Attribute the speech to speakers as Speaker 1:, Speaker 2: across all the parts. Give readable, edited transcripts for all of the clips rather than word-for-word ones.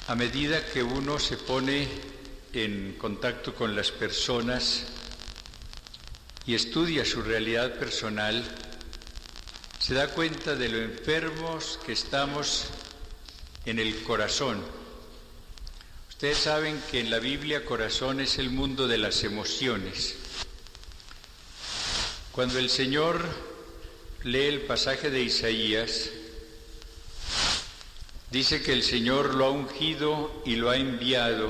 Speaker 1: A medida que uno se pone en contacto con las personas y estudia su realidad personal, se da cuenta de lo enfermos que estamos en el corazón. Ustedes saben que en la Biblia corazón es el mundo de las emociones. Cuando el Señor lee el pasaje de Isaías, dice que el Señor lo ha ungido y lo ha enviado,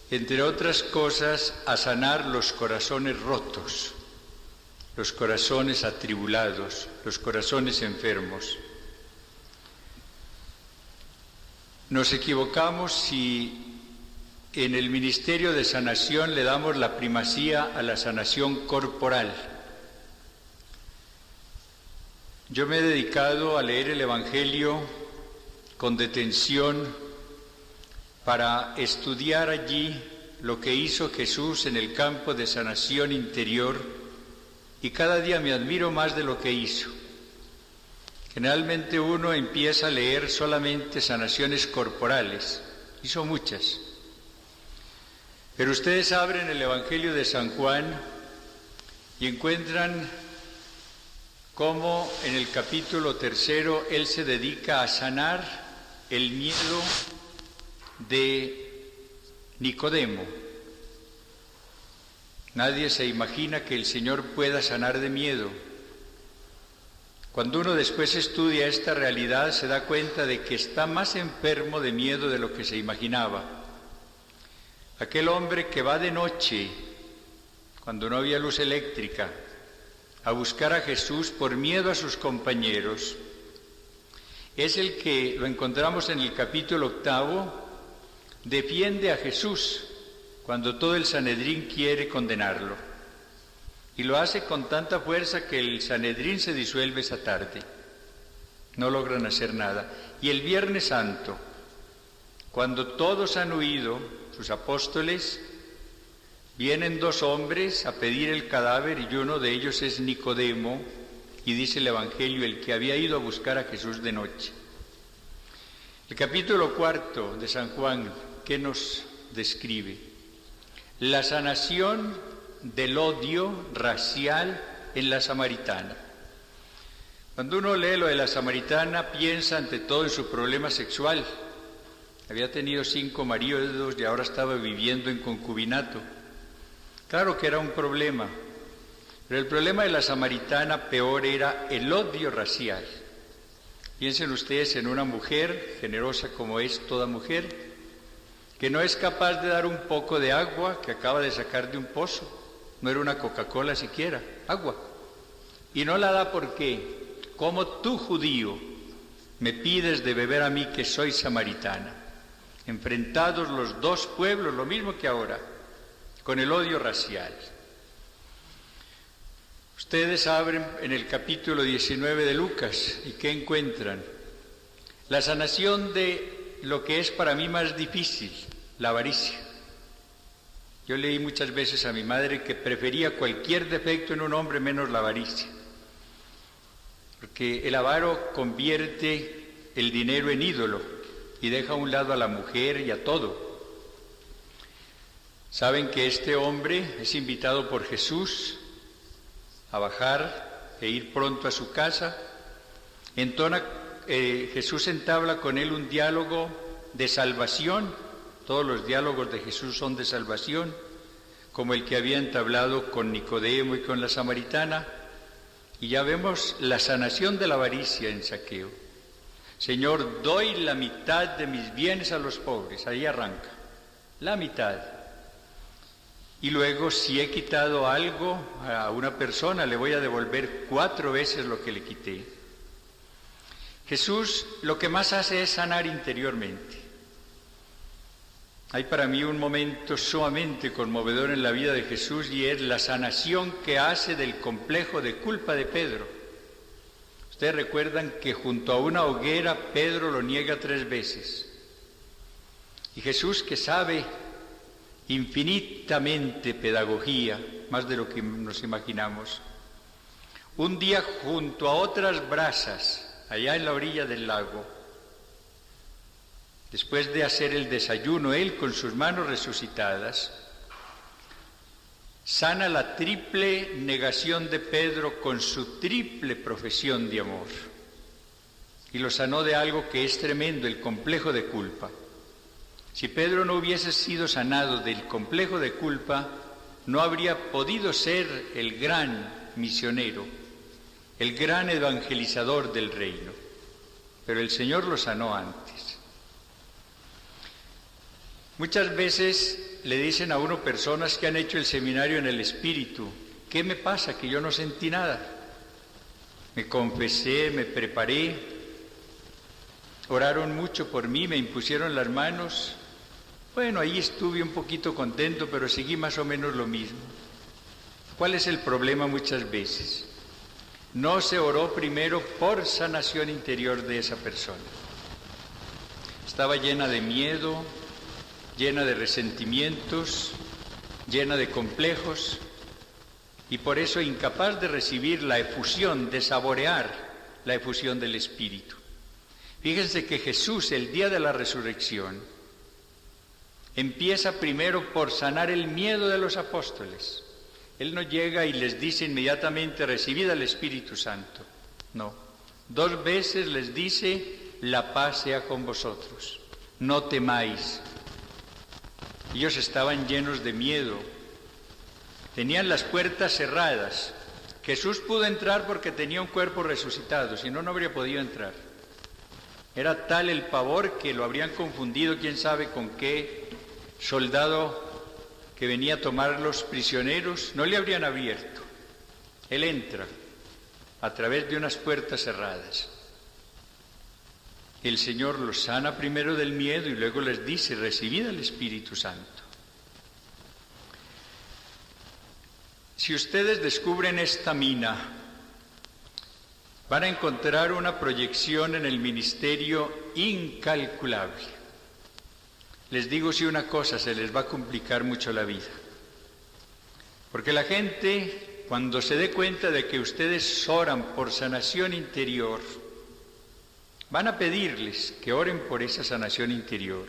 Speaker 1: entre otras cosas, a sanar los corazones rotos, los corazones atribulados, los corazones enfermos. Nos equivocamos si en el ministerio de sanación le damos la primacía a la sanación corporal. Yo me he dedicado a leer el Evangelio con detención para estudiar allí lo que hizo Jesús en el campo de sanación interior, y cada día me admiro más de lo que hizo. Generalmente uno empieza a leer solamente sanaciones corporales, hizo muchas. Pero ustedes abren el Evangelio de San Juan y encuentran cómo en el capítulo 3 él se dedica a sanar el miedo de Nicodemo. Nadie se imagina que el Señor pueda sanar de miedo. Cuando uno después estudia esta realidad, se da cuenta de que está más enfermo de miedo de lo que se imaginaba. Aquel hombre que va de noche, cuando no había luz eléctrica, a buscar a Jesús por miedo a sus compañeros, es el que, lo encontramos en el capítulo 8, defiende a Jesús cuando todo el Sanedrín quiere condenarlo. Y lo hace con tanta fuerza que el Sanedrín se disuelve esa tarde. No logran hacer nada. Y el Viernes Santo, cuando todos han huido, sus apóstoles, vienen dos hombres a pedir el cadáver, y uno de ellos es Nicodemo, y dice el Evangelio, el que había ido a buscar a Jesús de noche. El capítulo 4 de San Juan, ¿qué nos describe? La sanación del odio racial en la samaritana. Cuando uno lee lo de la samaritana, piensa ante todo en su problema sexual. Había tenido 5 maridos y ahora estaba viviendo en concubinato. Claro que era un problema, pero el problema de la samaritana peor era el odio racial. Piensen ustedes en una mujer, generosa como es toda mujer, que no es capaz de dar un poco de agua que acaba de sacar de un pozo, no era una Coca-Cola siquiera, agua. Y no la da porque, como tú judío, me pides de beber a mí que soy samaritana. Enfrentados los dos pueblos, lo mismo que ahora, con el odio racial. Ustedes abren en el capítulo 19 de Lucas, ¿y qué encuentran? La sanación de lo que es para mí más difícil, la avaricia. Yo leí muchas veces a mi madre que prefería cualquier defecto en un hombre menos la avaricia, porque el avaro convierte el dinero en ídolo y deja a un lado a la mujer y a todo. Saben que este hombre es invitado por Jesús a bajar e ir pronto a su casa. Jesús entabla con él un diálogo de salvación. Todos los diálogos de Jesús son de salvación, como el que había entablado con Nicodemo y con la samaritana. Y ya vemos la sanación de la avaricia en Zaqueo. Señor, doy la mitad de mis bienes a los pobres. Ahí arranca, la mitad. Y luego, si he quitado algo a una persona, le voy a devolver 4 veces lo que le quité. Jesús lo que más hace es sanar interiormente. Hay para mí un momento sumamente conmovedor en la vida de Jesús, y es la sanación que hace del complejo de culpa de Pedro. Ustedes recuerdan que junto a una hoguera Pedro lo niega 3 veces. Y Jesús, que sabe infinitamente pedagogía, más de lo que nos imaginamos, un día junto a otras brasas, allá en la orilla del lago, después de hacer el desayuno, él con sus manos resucitadas, sana la triple negación de Pedro con su triple profesión de amor. Y lo sanó de algo que es tremendo, el complejo de culpa. Si Pedro no hubiese sido sanado del complejo de culpa, no habría podido ser el gran misionero, el gran evangelizador del reino. Pero el Señor lo sanó antes. Muchas veces le dicen a uno personas que han hecho el seminario en el Espíritu: ¿qué me pasa? Que yo no sentí nada. Me confesé, me preparé, oraron mucho por mí, me impusieron las manos. Bueno, ahí estuve un poquito contento, pero seguí más o menos lo mismo. ¿Cuál es el problema muchas veces? No se oró primero por sanación interior de esa persona. Estaba llena de miedo, llena de resentimientos, llena de complejos, y por eso incapaz de recibir la efusión, de saborear la efusión del Espíritu. Fíjense que Jesús, el día de la resurrección, empieza primero por sanar el miedo de los apóstoles. Él no llega y les dice inmediatamente: recibid al Espíritu Santo. No, 2 veces les dice: la paz sea con vosotros, no temáis. Ellos estaban llenos de miedo, tenían las puertas cerradas. Jesús pudo entrar porque tenía un cuerpo resucitado, si no, no habría podido entrar. Era tal el pavor que lo habrían confundido, quién sabe con qué soldado que venía a tomar los prisioneros, no le habrían abierto. Él entra a través de unas puertas cerradas. El Señor los sana primero del miedo y luego les dice: recibid al Espíritu Santo. Si ustedes descubren esta mina, van a encontrar una proyección en el ministerio incalculable. Les digo si una cosa, se les va a complicar mucho la vida. Porque la gente, cuando se dé cuenta de que ustedes oran por sanación interior, van a pedirles que oren por esa sanación interior.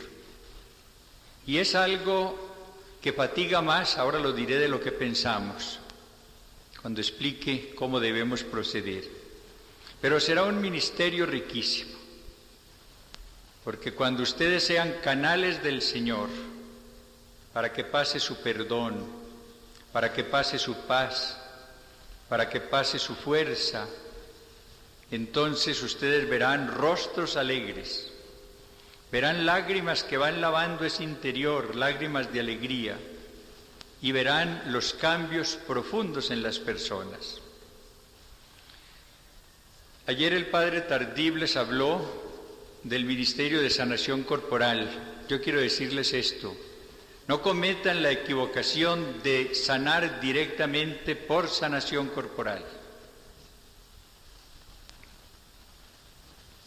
Speaker 1: Y es algo que fatiga más, ahora lo diré, de lo que pensamos, cuando explique cómo debemos proceder. Pero será un ministerio riquísimo, porque cuando ustedes sean canales del Señor, para que pase su perdón, para que pase su paz, para que pase su fuerza, entonces ustedes verán rostros alegres, verán lágrimas que van lavando ese interior, lágrimas de alegría, y verán los cambios profundos en las personas. Ayer el padre Tardif les habló del ministerio de sanación corporal. Yo quiero decirles esto: no cometan la equivocación de sanar directamente por sanación corporal.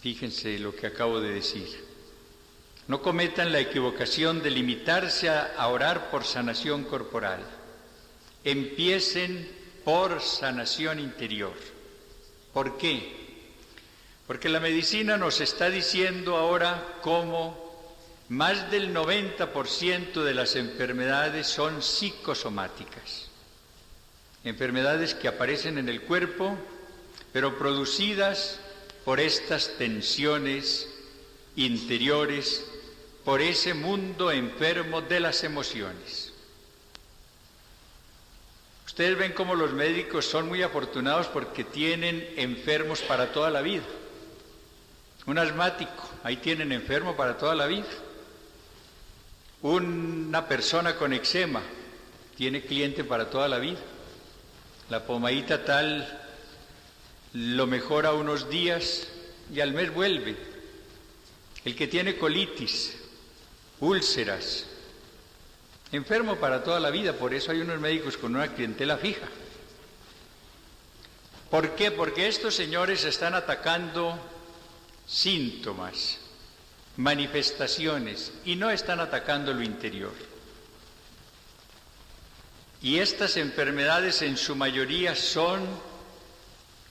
Speaker 1: Fíjense lo que acabo de decir. No cometan la equivocación de limitarse a orar por sanación corporal. Empiecen por sanación interior. ¿Por qué? Porque la medicina nos está diciendo ahora cómo más del 90% de las enfermedades son psicosomáticas. Enfermedades que aparecen en el cuerpo, pero producidas por estas tensiones interiores, por ese mundo enfermo de las emociones. Ustedes ven cómo los médicos son muy afortunados porque tienen enfermos para toda la vida. Un asmático, ahí tienen enfermo para toda la vida. Una persona con eczema tiene cliente para toda la vida. La pomadita tal lo mejora unos días y al mes vuelve. El que tiene colitis, úlceras, enfermo para toda la vida. Por eso hay unos médicos con una clientela fija. ¿Por qué? Porque estos señores están atacando síntomas, manifestaciones, y no están atacando lo interior. Y estas enfermedades en su mayoría son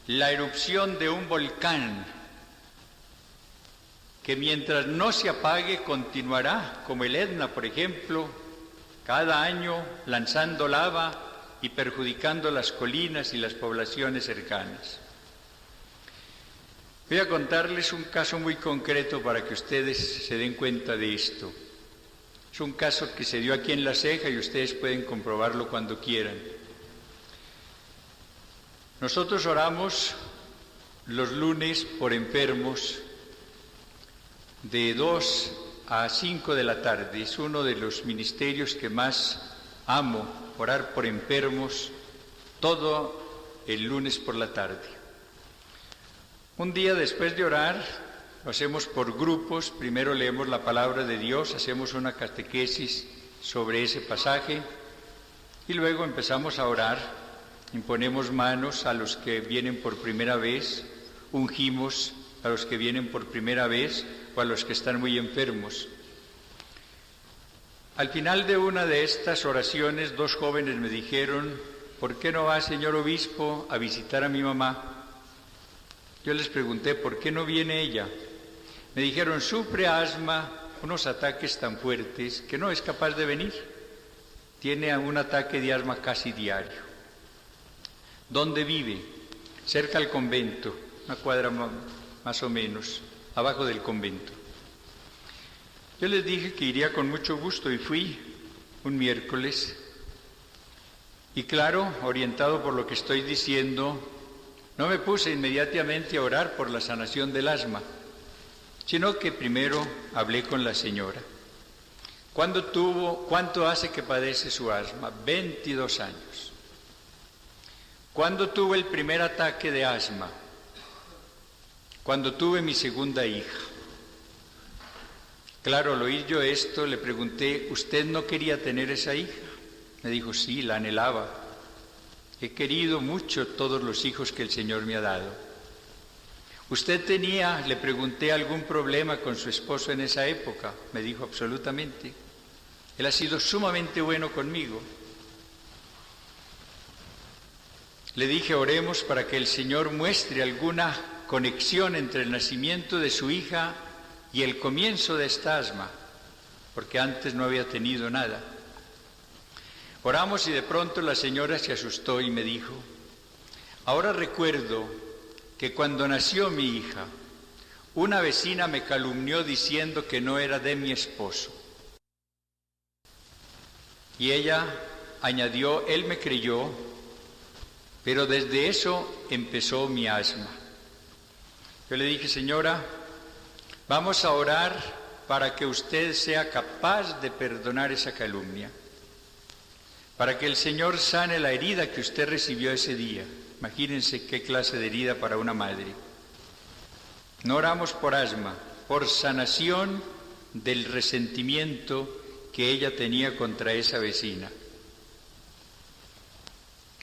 Speaker 1: la erupción de un volcán que mientras no se apague continuará, como el Etna, por ejemplo, cada año lanzando lava y perjudicando las colinas y las poblaciones cercanas. Voy a contarles un caso muy concreto para que ustedes se den cuenta de esto. Es un caso que se dio aquí en La Ceja y ustedes pueden comprobarlo cuando quieran. Nosotros oramos los lunes por enfermos de 2 a 5 de la tarde. Es uno de los ministerios que más amo, orar por enfermos todo el lunes por la tarde. Un día después de orar, lo hacemos por grupos. Primero leemos la palabra de Dios, hacemos una catequesis sobre ese pasaje y luego empezamos a orar. Imponemos manos a los que vienen por primera vez, ungimos a los que vienen por primera vez o a los que están muy enfermos. Al final de una de estas oraciones, 2 jóvenes me dijeron: ¿por qué no va, señor obispo, a visitar a mi mamá? Yo les pregunté: ¿por qué no viene ella? Me dijeron: sufre asma, unos ataques tan fuertes que no es capaz de venir. Tiene un ataque de asma casi diario. ¿Dónde vive? Cerca al convento, una cuadra más o menos, abajo del convento. Yo les dije que iría con mucho gusto y fui un miércoles. Y claro, orientado por lo que estoy diciendo, no me puse inmediatamente a orar por la sanación del asma, sino que primero hablé con la señora. ¿Cuánto hace que padece su asma? 22 años. ¿Cuándo tuvo el primer ataque de asma? Cuando tuve mi segunda hija. Claro, al oír yo esto, le pregunté: ¿usted no quería tener esa hija? Me dijo: sí, la anhelaba. He querido mucho todos los hijos que el Señor me ha dado. ¿Usted tenía, le pregunté, algún problema con su esposo en esa época? Me dijo: absolutamente. Él ha sido sumamente bueno conmigo. Le dije: oremos para que el Señor muestre alguna conexión entre el nacimiento de su hija y el comienzo de esta asma, porque antes no había tenido nada. Oramos y de pronto la señora se asustó y me dijo: ahora recuerdo que cuando nació mi hija, una vecina me calumnió diciendo que no era de mi esposo. Y ella añadió: él me creyó, pero desde eso empezó mi asma. Yo le dije: señora, vamos a orar para que usted sea capaz de perdonar esa calumnia, para que el Señor sane la herida que usted recibió ese día. Imagínense qué clase de herida para una madre. No oramos por asma, por sanación del resentimiento que ella tenía contra esa vecina.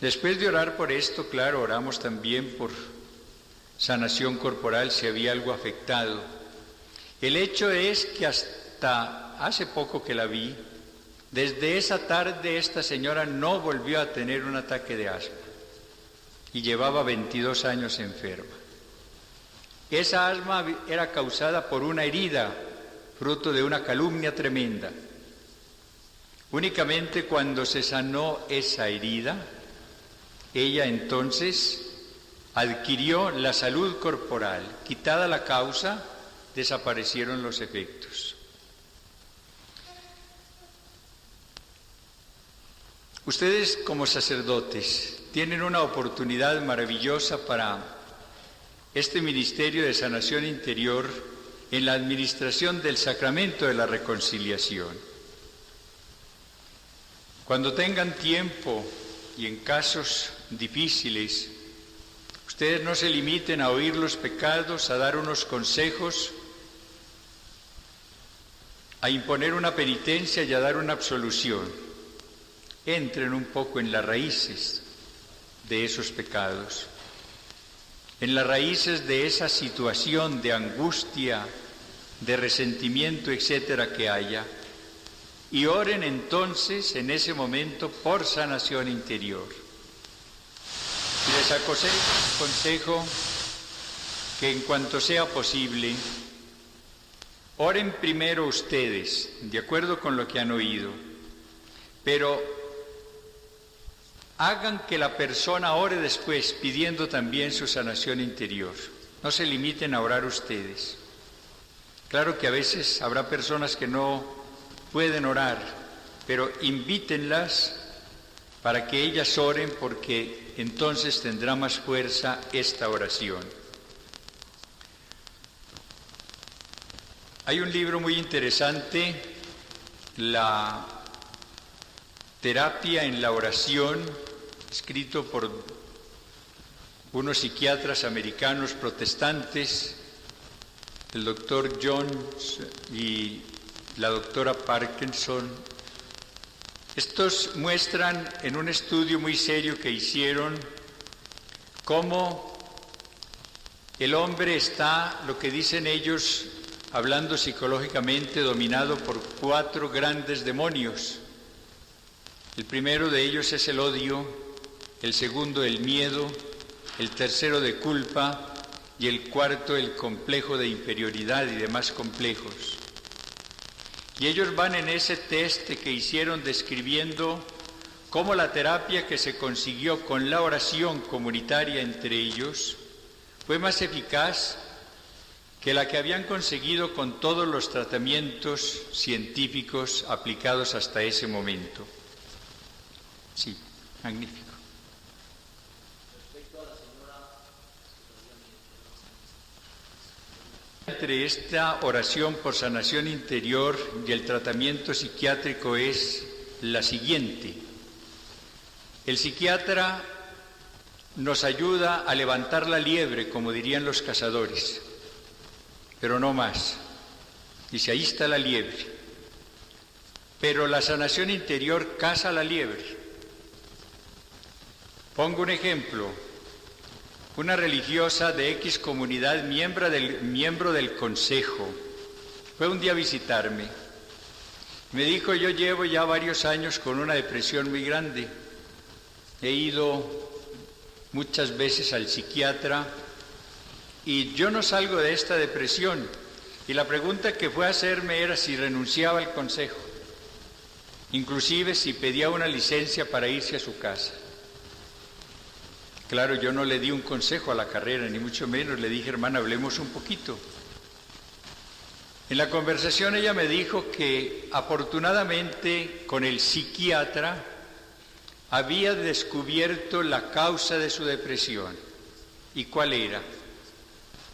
Speaker 1: Después de orar por esto, claro, oramos también por sanación corporal si había algo afectado. El hecho es que hasta hace poco que la vi, desde esa tarde esta señora no volvió a tener un ataque de asma y llevaba 22 años enferma. Esa asma era causada por una herida, fruto de una calumnia tremenda. Únicamente cuando se sanó esa herida, ella entonces adquirió la salud corporal. Quitada la causa, desaparecieron los efectos. Ustedes como sacerdotes tienen una oportunidad maravillosa para este ministerio de sanación interior en la administración del sacramento de la reconciliación. Cuando tengan tiempo y en casos difíciles, ustedes no se limiten a oír los pecados, a dar unos consejos, a imponer una penitencia y a dar una absolución. Entren un poco en las raíces de esos pecados, en las raíces de esa situación de angustia, de resentimiento, etcétera, que haya, y oren entonces en ese momento por sanación interior. Y les aconsejo que en cuanto sea posible, Oren primero ustedes, de acuerdo con lo que han oído, pero hagan que la persona ore después, pidiendo también su sanación interior. No se limiten a orar ustedes. Claro que a veces habrá personas que no pueden orar, pero invítenlas para que ellas oren, porque entonces tendrá más fuerza esta oración. Hay un libro muy interesante, La terapia en la oración, escrito por unos psiquiatras americanos protestantes, el doctor Jones y la doctora Parkinson. Estos muestran en un estudio muy serio que hicieron cómo el hombre está, lo que dicen ellos, hablando psicológicamente, dominado por 4 grandes demonios. El primero de ellos es el odio, el segundo el miedo, el tercero de culpa y el cuarto el complejo de inferioridad y demás complejos. Y ellos van en ese test que hicieron describiendo cómo la terapia que se consiguió con la oración comunitaria entre ellos fue más eficaz que la que habían conseguido con todos los tratamientos científicos aplicados hasta ese momento. Sí, magnífico.
Speaker 2: Respecto a la señora...
Speaker 1: Entre esta oración por sanación interior y el tratamiento psiquiátrico es la siguiente. El psiquiatra nos ayuda a levantar la liebre, como dirían los cazadores, pero no más. Dice, ahí está la liebre. Pero la sanación interior caza la liebre. Pongo un ejemplo. Una religiosa de X comunidad, miembro del consejo, fue un día a visitarme. Me dijo, yo llevo ya varios años con una depresión muy grande. He ido muchas veces al psiquiatra y yo no salgo de esta depresión. Y la pregunta que fue a hacerme era si renunciaba al consejo, inclusive si pedía una licencia para irse a su casa. Claro, yo no le di un consejo a la carrera, ni mucho menos. Le dije, hermana, hablemos un poquito. En la conversación ella me dijo que afortunadamente con el psiquiatra había descubierto la causa de su depresión. ¿Y cuál era?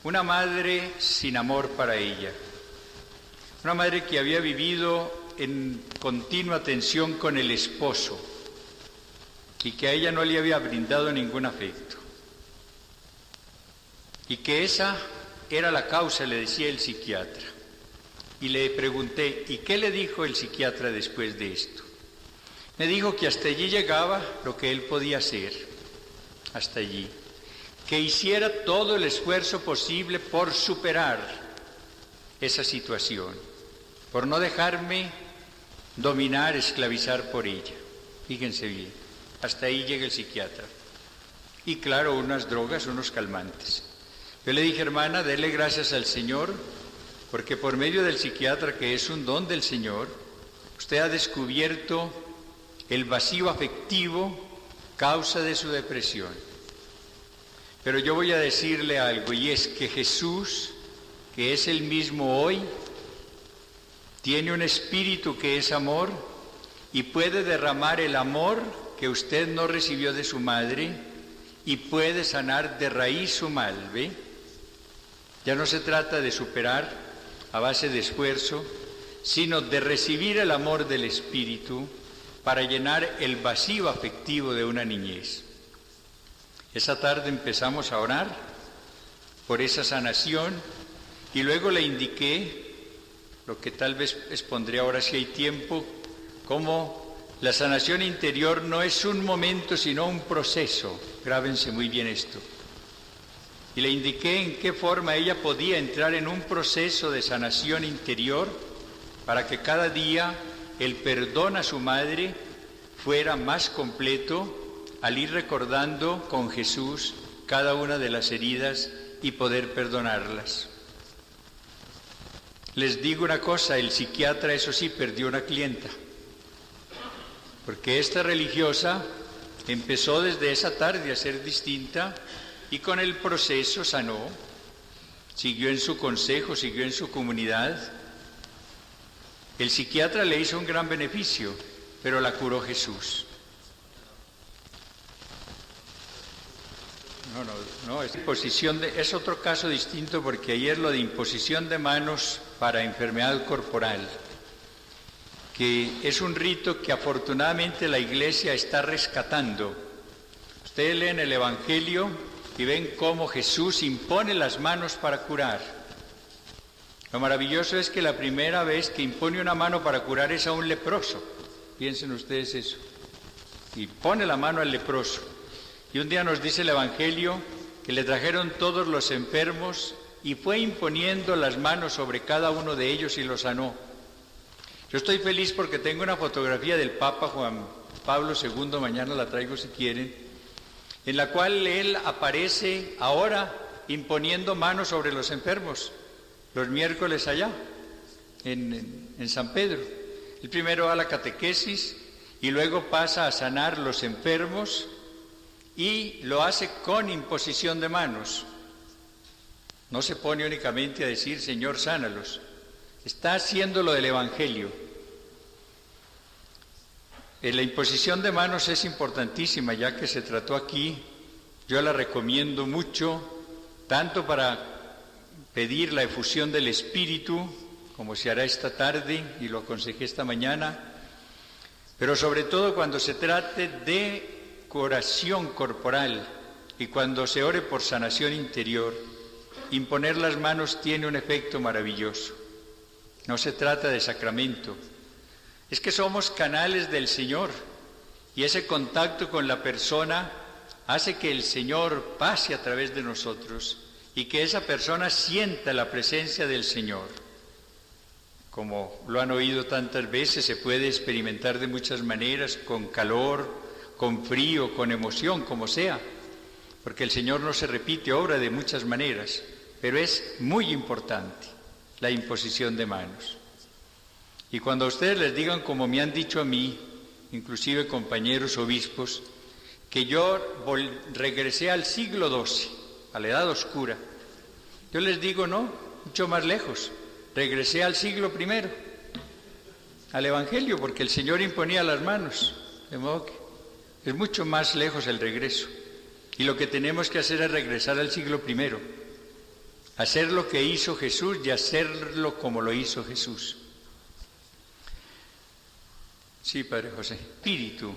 Speaker 1: Una madre sin amor para ella. Una madre que había vivido en continua tensión con el esposo y que a ella no le había brindado ningún afecto. Y que esa era la causa, le decía el psiquiatra. Y le pregunté, ¿y qué le dijo el psiquiatra después de esto? Me dijo que hasta allí llegaba lo que él podía hacer, hasta allí. Que hiciera todo el esfuerzo posible por superar esa situación, por no dejarme dominar, esclavizar por ella. Fíjense bien, hasta ahí llega el psiquiatra. Y claro, unas drogas, unos calmantes. Yo le dije, hermana, dele gracias al Señor, porque por medio del psiquiatra, que es un don del Señor, usted ha descubierto el vacío afectivo, causa de su depresión. Pero yo voy a decirle algo, y es que Jesús, que es el mismo hoy, tiene un espíritu que es amor y puede derramar el amor que usted no recibió de su madre y puede sanar de raíz su mal, ¿ve? Ya no se trata de superar a base de esfuerzo, sino de recibir el amor del espíritu para llenar el vacío afectivo de una niñez. Esa tarde empezamos a orar por esa sanación y luego le indiqué, lo que tal vez expondré ahora si hay tiempo, cómo la sanación interior no es un momento sino un proceso. Grábense muy bien esto. Y le indiqué en qué forma ella podía entrar en un proceso de sanación interior para que cada día el perdón a su madre fuera más completo al ir recordando con Jesús cada una de las heridas y poder perdonarlas. Les digo una cosa, el psiquiatra, eso sí, perdió una clienta, porque esta religiosa empezó desde esa tarde a ser distinta y con el proceso sanó, siguió en su consejo, siguió en su comunidad. El psiquiatra le hizo un gran beneficio, pero la curó Jesús. No, es otro caso distinto, porque ayer lo de imposición de manos para enfermedad corporal, que es un rito que afortunadamente la Iglesia está rescatando. Ustedes leen el Evangelio y ven cómo Jesús impone las manos para curar. Lo maravilloso es que la primera vez que impone una mano para curar es a un leproso. Piensen ustedes eso. Y pone la mano al leproso. Y un día nos dice el Evangelio que le trajeron todos los enfermos y fue imponiendo las manos sobre cada uno de ellos y los sanó. Yo estoy feliz porque tengo una fotografía del Papa Juan Pablo II, mañana la traigo si quieren, en la cual él aparece ahora imponiendo manos sobre los enfermos, los miércoles allá, en San Pedro. El primero va a la catequesis y luego pasa a sanar los enfermos, y lo hace con imposición de manos. No se pone únicamente a decir, Señor, sánalos. Está haciendo lo del Evangelio. La imposición de manos es importantísima, ya que se trató aquí. Yo la recomiendo mucho, tanto para pedir la efusión del Espíritu, como se hará esta tarde, y lo aconsejé esta mañana, pero sobre todo cuando se trate de oración corporal y cuando se ore por sanación interior. Imponer las manos tiene un efecto maravilloso. No se trata de sacramento, es que somos canales del Señor, y ese contacto con la persona hace que el Señor pase a través de nosotros y que esa persona sienta la presencia del Señor. Como lo han oído tantas veces, se puede experimentar de muchas maneras, con calor, con frío, con emoción, como sea, porque el Señor no se repite, obra de muchas maneras, pero es muy importante la imposición de manos. Y cuando a ustedes les digan, como me han dicho a mí, inclusive compañeros obispos, que yo regresé al siglo XII, a la Edad Oscura, yo les digo, no, mucho más lejos, regresé al siglo I, al Evangelio, porque el Señor imponía las manos, de modo que es mucho más lejos el regreso. Y lo que tenemos que hacer es regresar al siglo I, hacer lo que hizo Jesús y hacerlo como lo hizo Jesús. Sí, Padre José. Espíritu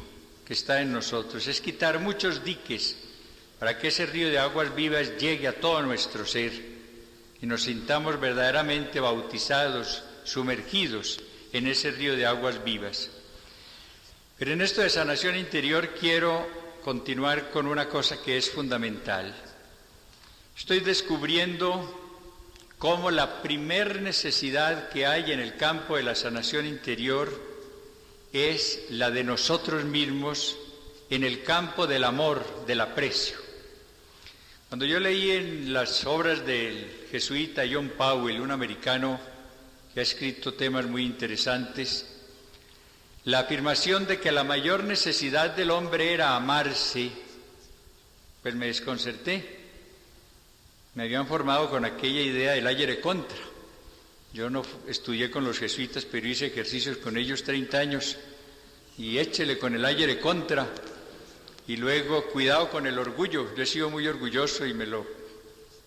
Speaker 1: que está en nosotros es quitar muchos diques para que ese río de aguas vivas llegue a todo nuestro ser y nos sintamos verdaderamente bautizados, sumergidos en ese río de aguas vivas. Pero en esto de sanación interior quiero continuar con una cosa que es fundamental. Estoy descubriendo cómo la primer necesidad que hay en el campo de la sanación interior es la de nosotros mismos en el campo del amor, del aprecio. Cuando yo leí en las obras del jesuita John Powell, un americano que ha escrito temas muy interesantes, la afirmación de que la mayor necesidad del hombre era amarse, pues me desconcerté. Me habían formado con aquella idea del ayer contra. Yo no estudié con los jesuitas, pero hice ejercicios con ellos 30 años, y échele con el ayer contra, y luego cuidado con el orgullo. Yo he sido muy orgulloso y me lo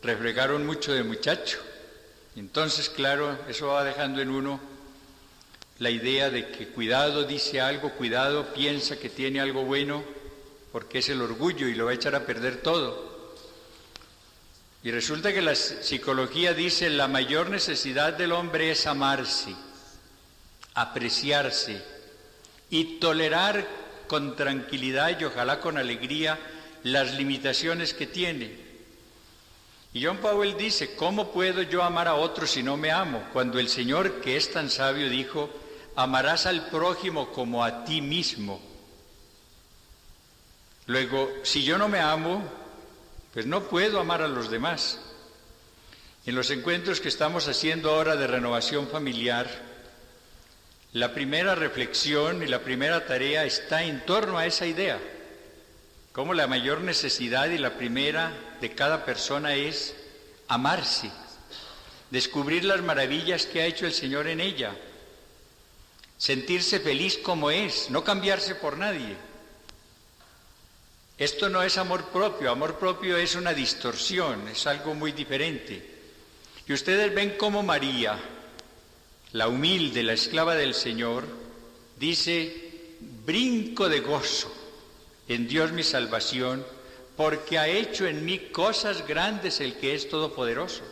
Speaker 1: refregaron mucho de muchacho. Entonces, claro, eso va dejando en uno la idea de que cuidado dice algo, cuidado piensa que tiene algo bueno, porque es el orgullo y lo va a echar a perder todo. Y resulta que la psicología dice la mayor necesidad del hombre es amarse, apreciarse y tolerar con tranquilidad y ojalá con alegría las limitaciones que tiene. Y John Powell dice, ¿cómo puedo yo amar a otro si no me amo? Cuando el Señor, que es tan sabio, dijo, amarás al prójimo como a ti mismo. Luego, si yo no me amo, pues no puedo amar a los demás. En los encuentros que estamos haciendo ahora de renovación familiar, la primera reflexión y la primera tarea está en torno a esa idea. Como la mayor necesidad y la primera de cada persona es amarse, descubrir las maravillas que ha hecho el Señor en ella, sentirse feliz como es, no cambiarse por nadie. Esto no es amor propio es una distorsión, es algo muy diferente. Y ustedes ven cómo María, la humilde, la esclava del Señor, dice: brinco de gozo en Dios mi salvación, porque ha hecho en mí cosas grandes el que es todopoderoso.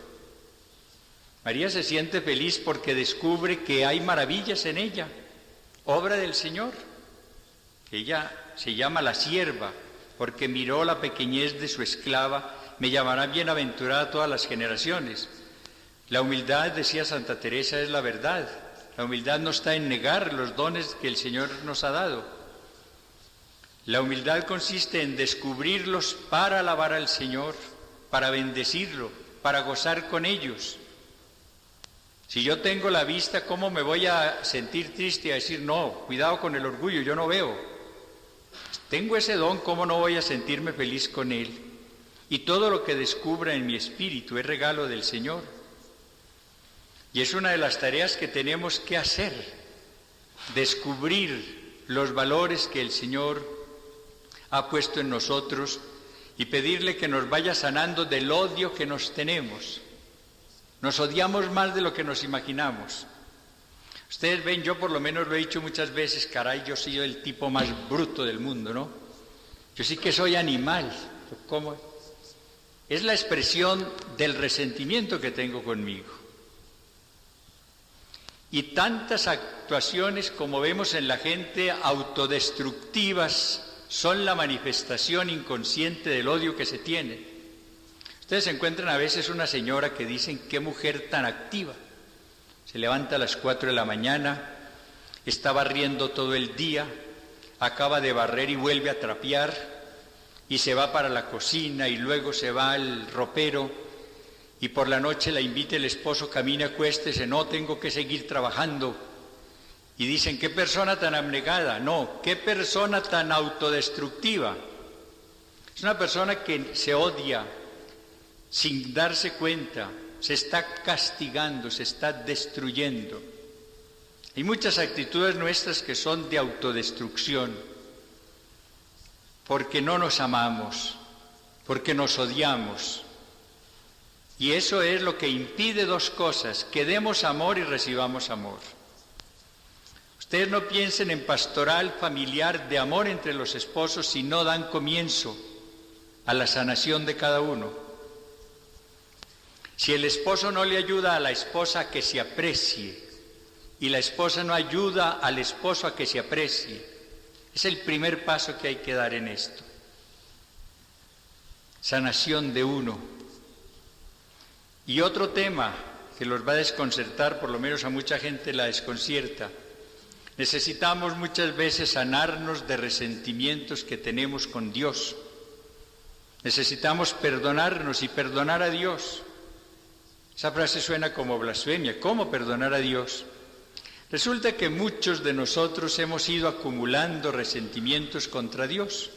Speaker 1: María se siente feliz porque descubre que hay maravillas en ella, obra del Señor. Ella se llama la sierva, porque miró la pequeñez de su esclava, me llamará bienaventurada todas las generaciones. La humildad, decía Santa Teresa, es la verdad. La humildad no está en negar los dones que el Señor nos ha dado. La humildad consiste en descubrirlos para alabar al Señor, para bendecirlo, para gozar con ellos. Si yo tengo la vista, ¿cómo me voy a sentir triste y a decir, no, cuidado con el orgullo, yo no veo? Tengo ese don, ¿cómo no voy a sentirme feliz con él? Y todo lo que descubra en mi espíritu es regalo del Señor. Y es una de las tareas que tenemos que hacer, descubrir los valores que el Señor ha puesto en nosotros y pedirle que nos vaya sanando del odio que nos tenemos. Nos odiamos más de lo que nos imaginamos. Ustedes ven, yo por lo menos lo he dicho muchas veces, caray, yo soy el tipo más bruto del mundo, ¿no? Yo sí que soy animal. ¿Cómo? Es la expresión del resentimiento que tengo conmigo. Y tantas actuaciones como vemos en la gente autodestructivas son la manifestación inconsciente del odio que se tiene. Ustedes encuentran a veces una señora que dicen, qué mujer tan activa. Se levanta a las 4 de la mañana, está barriendo todo el día, acaba de barrer y vuelve a trapear, y se va para la cocina y luego se va al ropero, y por la noche la invita el esposo, camine, acuéstese, no, tengo que seguir trabajando. Y dicen, qué persona tan abnegada. No, qué persona tan autodestructiva. Es una persona que se odia sin darse cuenta, se está castigando, se está destruyendo. Hay muchas actitudes nuestras que son de autodestrucción, porque no nos amamos, porque nos odiamos. Y eso es lo que impide dos cosas, que demos amor y recibamos amor. Ustedes no piensen en pastoral familiar de amor entre los esposos si no dan comienzo a la sanación de cada uno. Si el esposo no le ayuda a la esposa a que se aprecie y la esposa no ayuda al esposo a que se aprecie, es el primer paso que hay que dar en esto. Sanación de uno. Y otro tema que los va a desconcertar, por lo menos a mucha gente la desconcierta. Necesitamos muchas veces sanarnos de resentimientos que tenemos con Dios. Necesitamos perdonarnos y perdonar a Dios. Esa frase suena como blasfemia. ¿Cómo perdonar a Dios? Resulta que muchos de nosotros hemos ido acumulando resentimientos contra Dios.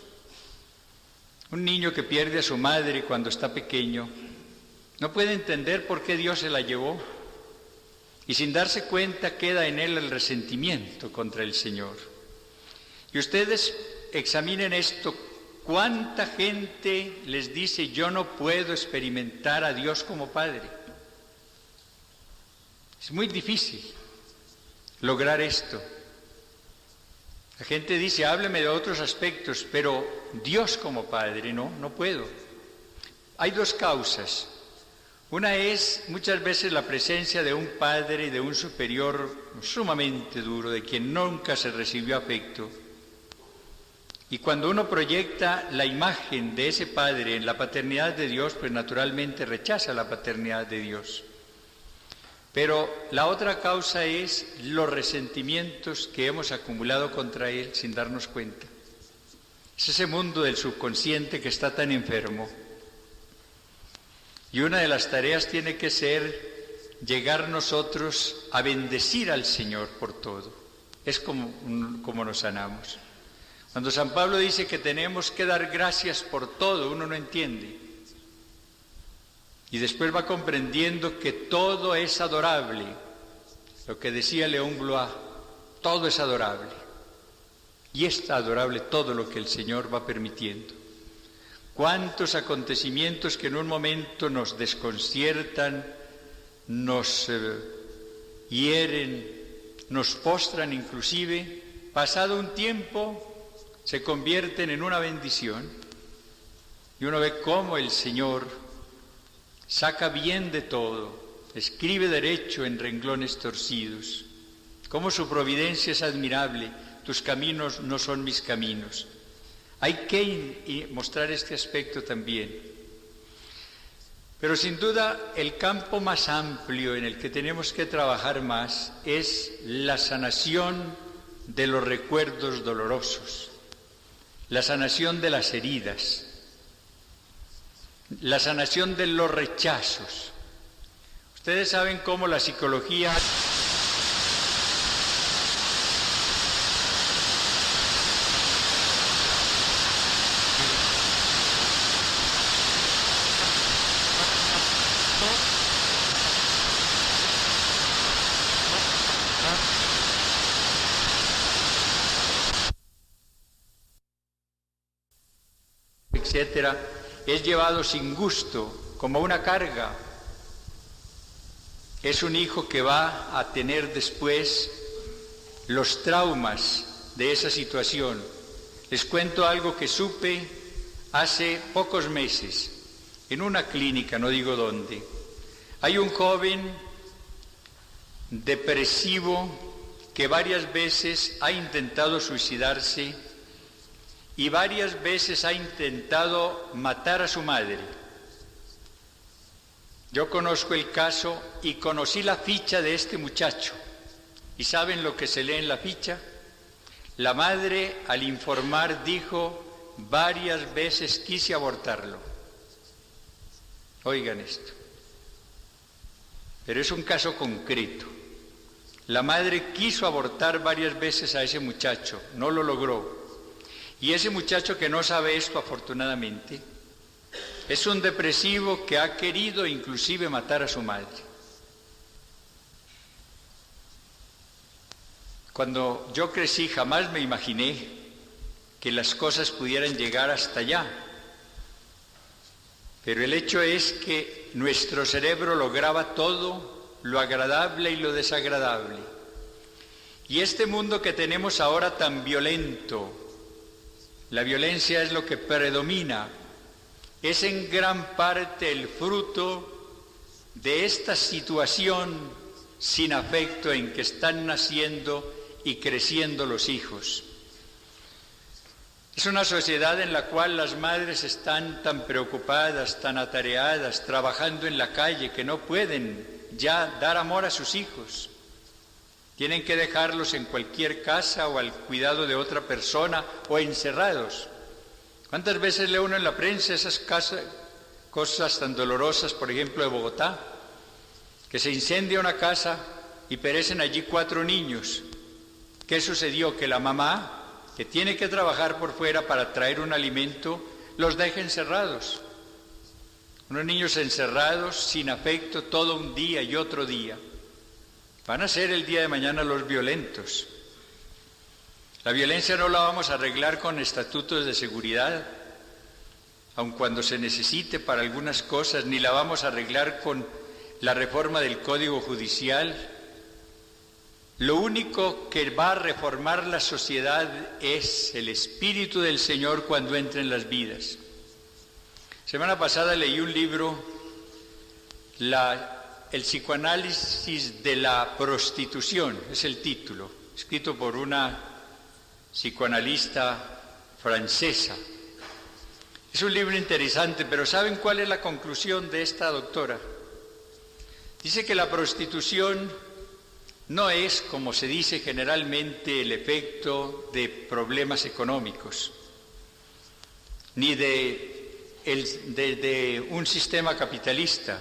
Speaker 1: Un niño que pierde a su madre cuando está pequeño no puede entender por qué Dios se la llevó y sin darse cuenta queda en él el resentimiento contra el Señor. Y ustedes examinen esto, ¿cuánta gente les dice yo no puedo experimentar a Dios como Padre? Es muy difícil lograr esto. La gente dice, hábleme de otros aspectos, pero Dios como Padre, no puedo. Hay dos causas. Una es muchas veces la presencia de un padre y de un superior sumamente duro, de quien nunca se recibió afecto. Y cuando uno proyecta la imagen de ese padre en la paternidad de Dios, pues naturalmente rechaza la paternidad de Dios. Pero la otra causa es los resentimientos que hemos acumulado contra Él sin darnos cuenta. Es ese mundo del subconsciente que está tan enfermo. Y una de las tareas tiene que ser llegar nosotros a bendecir al Señor por todo. Es como nos sanamos. Cuando San Pablo dice que tenemos que dar gracias por todo, uno no entiende. Y después va comprendiendo que todo es adorable. Lo que decía León Blois, todo es adorable. Y es adorable todo lo que el Señor va permitiendo. Cuántos acontecimientos que en un momento nos desconciertan, nos hieren, nos postran inclusive, pasado un tiempo se convierten en una bendición. Y uno ve cómo el Señor saca bien de todo, escribe derecho en renglones torcidos, cómo su providencia es admirable, tus caminos no son mis caminos. Hay que mostrar este aspecto también. Pero sin duda el campo más amplio en el que tenemos que trabajar más es la sanación de los recuerdos dolorosos, la sanación de las heridas, la sanación de los rechazos. Ustedes saben cómo la psicología etcétera, es llevado sin gusto, como una carga. Es un hijo que va a tener después los traumas de esa situación. Les cuento algo que supe hace pocos meses, en una clínica, no digo dónde. Hay un joven depresivo que varias veces ha intentado suicidarse y varias veces ha intentado matar a su madre. Yo conozco el caso y conocí la ficha de este muchacho. ¿Y saben lo que se lee en la ficha? La madre, al informar, dijo: varias veces quise abortarlo. Oigan esto. Pero es un caso concreto. La madre quiso abortar varias veces a ese muchacho, no lo logró. Y ese muchacho que no sabe esto, afortunadamente, es un depresivo que ha querido inclusive matar a su madre. Cuando yo crecí jamás me imaginé que las cosas pudieran llegar hasta allá. Pero el hecho es que nuestro cerebro lo graba todo, lo agradable y lo desagradable. Y este mundo que tenemos ahora tan violento, la violencia es lo que predomina, es en gran parte el fruto de esta situación sin afecto en que están naciendo y creciendo los hijos. Es una sociedad en la cual las madres están tan preocupadas, tan atareadas, trabajando en la calle, que no pueden ya dar amor a sus hijos. Tienen que dejarlos en cualquier casa o al cuidado de otra persona o encerrados. ¿Cuántas veces lee uno en la prensa esas cosas tan dolorosas, por ejemplo, de Bogotá? Que se incendia una casa y perecen allí 4 niños. ¿Qué sucedió? Que la mamá, que tiene que trabajar por fuera para traer un alimento, los deja encerrados. Unos niños encerrados, sin afecto, todo un día y otro día. Van a ser el día de mañana los violentos. La violencia no la vamos a arreglar con estatutos de seguridad, aun cuando se necesite para algunas cosas, ni la vamos a arreglar con la reforma del Código Judicial. Lo único que va a reformar la sociedad es el Espíritu del Señor cuando entre en las vidas. Semana pasada leí un libro, El psicoanálisis de la prostitución, es el título, escrito por una psicoanalista francesa. Es un libro interesante, pero ¿saben cuál es la conclusión de esta doctora? Dice que la prostitución no es, como se dice generalmente, el efecto de problemas económicos, ni de de un sistema capitalista.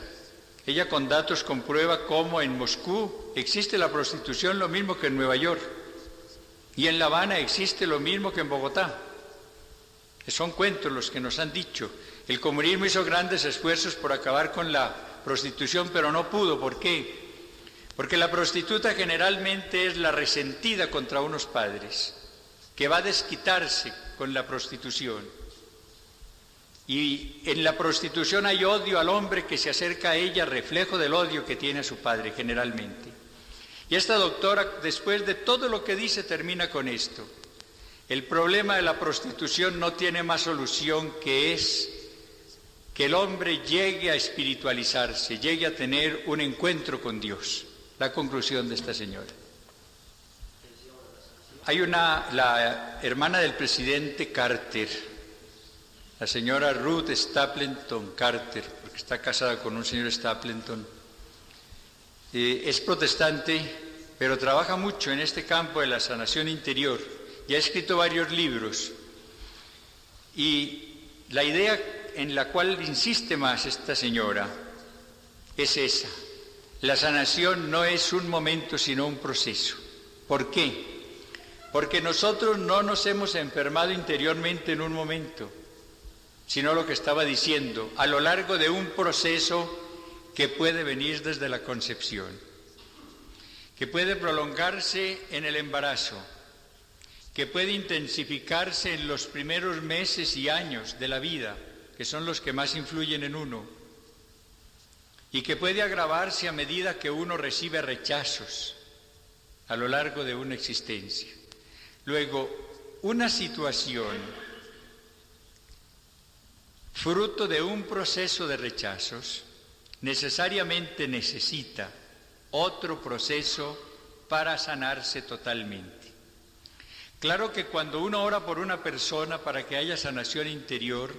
Speaker 1: Ella con datos comprueba cómo en Moscú existe la prostitución lo mismo que en Nueva York, y en La Habana existe lo mismo que en Bogotá. Son cuentos los que nos han dicho. El comunismo hizo grandes esfuerzos por acabar con la prostitución, pero no pudo. ¿Por qué? Porque la prostituta generalmente es la resentida contra unos padres, que va a desquitarse con la prostitución. Y en la prostitución hay odio al hombre que se acerca a ella, reflejo del odio que tiene a su padre generalmente. Y esta doctora, después de todo lo que dice, termina con esto. El problema de la prostitución no tiene más solución que es que el hombre llegue a espiritualizarse, llegue a tener un encuentro con Dios. La conclusión de esta señora. Hay la hermana del presidente Carter, la señora Ruth Stapleton Carter, porque está casada con un señor Stapleton. Es protestante, pero trabaja mucho en este campo de la sanación interior y ha escrito varios libros. Y la idea en la cual insiste más esta señora es esa. La sanación no es un momento, sino un proceso. ¿Por qué? Porque nosotros no nos hemos enfermado interiormente en un momento, sino lo que estaba diciendo, a lo largo de un proceso que puede venir desde la concepción, que puede prolongarse en el embarazo, que puede intensificarse en los primeros meses y años de la vida, que son los que más influyen en uno, y que puede agravarse a medida que uno recibe rechazos a lo largo de una existencia. Luego, una situación fruto de un proceso de rechazos necesariamente necesita otro proceso para sanarse totalmente. Claro que cuando uno ora por una persona para que haya sanación interior,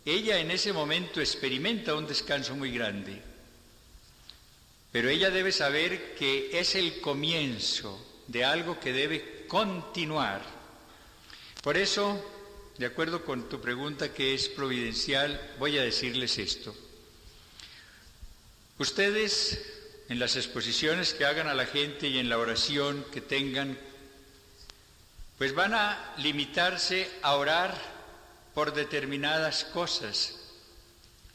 Speaker 1: ella en ese momento experimenta un descanso muy grande. Pero ella debe saber que es el comienzo de algo que debe continuar. Por eso, de acuerdo con tu pregunta que es providencial, voy a decirles esto. Ustedes, en las exposiciones que hagan a la gente y en la oración que tengan, pues van a limitarse a orar por determinadas cosas,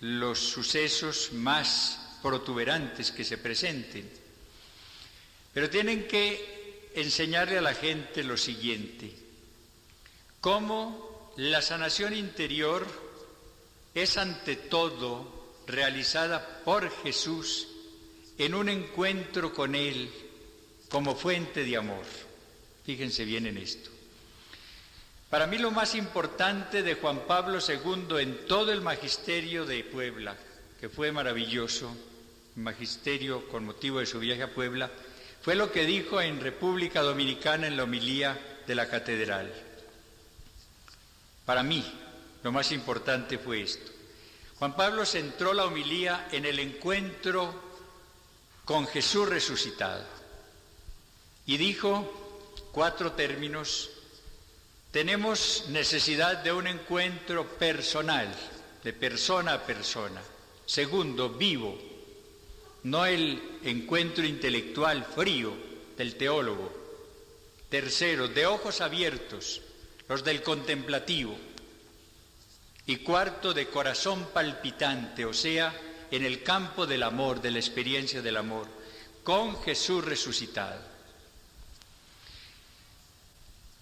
Speaker 1: los sucesos más protuberantes que se presenten. Pero tienen que enseñarle a la gente lo siguiente: cómo la sanación interior es ante todo realizada por Jesús en un encuentro con Él como fuente de amor. Fíjense bien en esto. Para mí lo más importante de Juan Pablo II en todo el magisterio de Puebla, que fue maravilloso, magisterio con motivo de su viaje a Puebla, fue lo que dijo en República Dominicana en la homilía de la catedral. Para mí, lo más importante fue esto. Juan Pablo centró la homilía en el encuentro con Jesús resucitado y dijo 4 términos. Tenemos necesidad de un encuentro personal, de persona a persona. Segundo, vivo, no el encuentro intelectual frío del teólogo. Tercero, de ojos abiertos, los del contemplativo. Y cuarto, de corazón palpitante, o sea, en el campo del amor, de la experiencia del amor, con Jesús resucitado.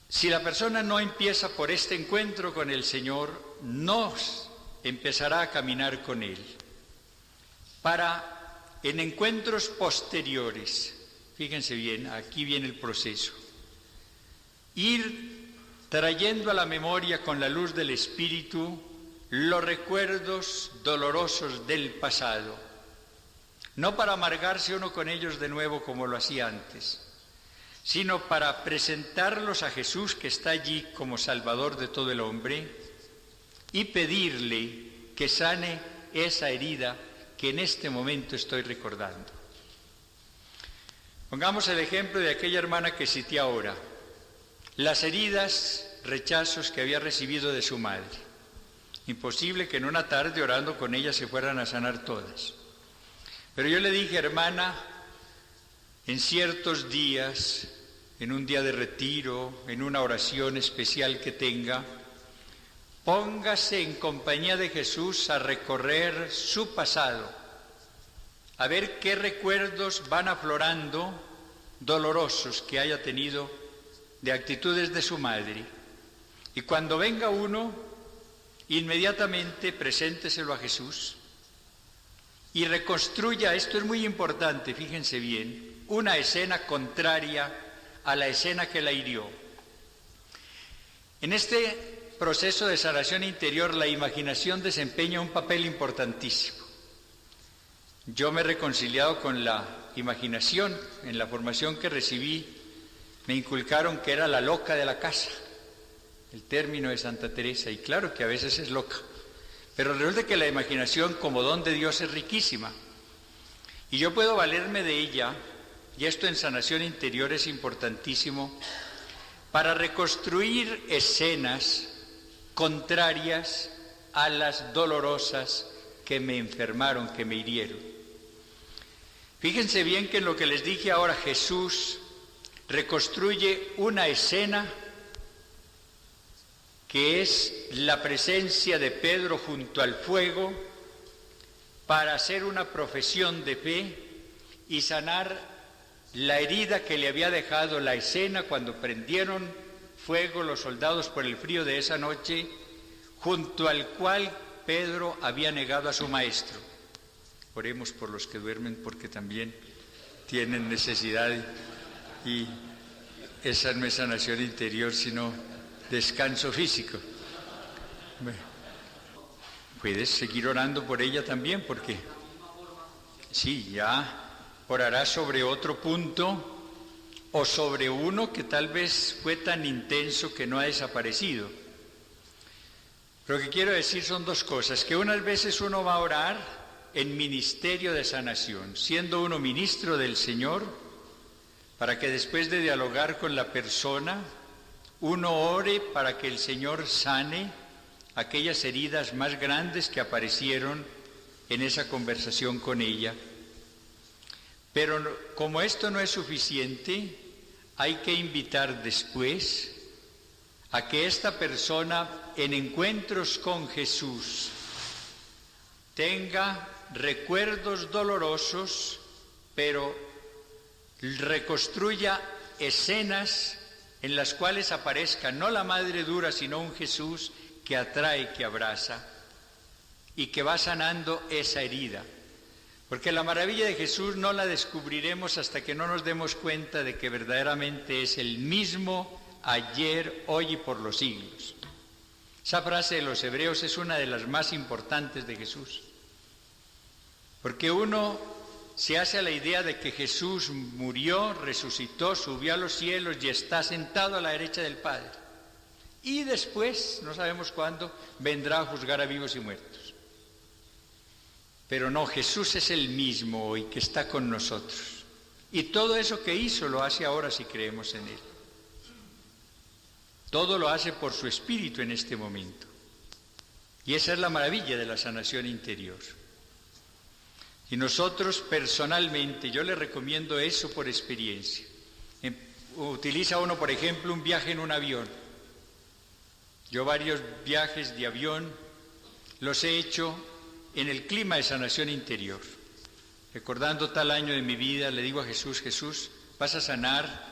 Speaker 1: Si la persona no empieza por este encuentro con el Señor, no empezará a caminar con Él. Para, en encuentros posteriores, fíjense bien, aquí viene el proceso, ir trayendo a la memoria con la luz del Espíritu los recuerdos dolorosos del pasado, no para amargarse uno con ellos de nuevo como lo hacía antes, sino para presentarlos a Jesús, que está allí como Salvador de todo el hombre, y pedirle que sane esa herida que en este momento estoy recordando. Pongamos el ejemplo de aquella hermana que cité ahora, las heridas, rechazos que había recibido de su madre. Imposible que en una tarde orando con ella se fueran a sanar todas. Pero yo le dije, hermana, en ciertos días, en un día de retiro, en una oración especial que tenga, póngase en compañía de Jesús a recorrer su pasado, a ver qué recuerdos van aflorando dolorosos que haya tenido de actitudes de su madre. Y cuando venga uno, inmediatamente presénteselo a Jesús y reconstruya, esto es muy importante, fíjense bien, una escena contraria a la escena que la hirió. En este proceso de sanación interior, la imaginación desempeña un papel importantísimo. Yo me he reconciliado con la imaginación. En la formación que recibí, me inculcaron que era la loca de la casa, el término de Santa Teresa, y claro que a veces es loca, pero resulta que la imaginación como don de Dios es riquísima, y yo puedo valerme de ella, y esto en sanación interior es importantísimo, para reconstruir escenas contrarias a las dolorosas que me enfermaron, que me hirieron. Fíjense bien que en lo que les dije ahora, Jesús reconstruye una escena que es la presencia de Pedro junto al fuego para hacer una profesión de fe y sanar la herida que le había dejado la escena cuando prendieron fuego los soldados por el frío de esa noche, junto al cual Pedro había negado a su maestro. Oremos por los que duermen porque también tienen necesidad y esa no es sanación interior sino descanso físico. Puedes seguir orando por ella también porque sí, ya orarás sobre otro punto o sobre uno que tal vez fue tan intenso que no ha desaparecido. Lo que quiero decir son dos cosas, que unas veces uno va a orar en ministerio de sanación, siendo uno ministro del Señor, para que después de dialogar con la persona, uno ore para que el Señor sane aquellas heridas más grandes que aparecieron en esa conversación con ella. Pero como esto no es suficiente, hay que invitar después a que esta persona en encuentros con Jesús tenga recuerdos dolorosos, pero reconstruya escenas en las cuales aparezca no la madre dura, sino un Jesús que atrae, que abraza y que va sanando esa herida. Porque la maravilla de Jesús no la descubriremos hasta que no nos demos cuenta de que verdaderamente es el mismo ayer, hoy y por los siglos. Esa frase de los hebreos es una de las más importantes de Jesús. Porque uno se hace a la idea de que Jesús murió, resucitó, subió a los cielos y está sentado a la derecha del Padre. Y después, no sabemos cuándo, vendrá a juzgar a vivos y muertos. Pero no, Jesús es el mismo hoy que está con nosotros. Y todo eso que hizo lo hace ahora si creemos en Él. Todo lo hace por su Espíritu en este momento. Y esa es la maravilla de la sanación interior. Y nosotros personalmente, yo le recomiendo eso por experiencia. Utiliza uno, por ejemplo, un viaje en un avión. Yo varios viajes de avión los he hecho en el clima de sanación interior. Recordando tal año de mi vida, le digo a Jesús, Jesús, vas a sanar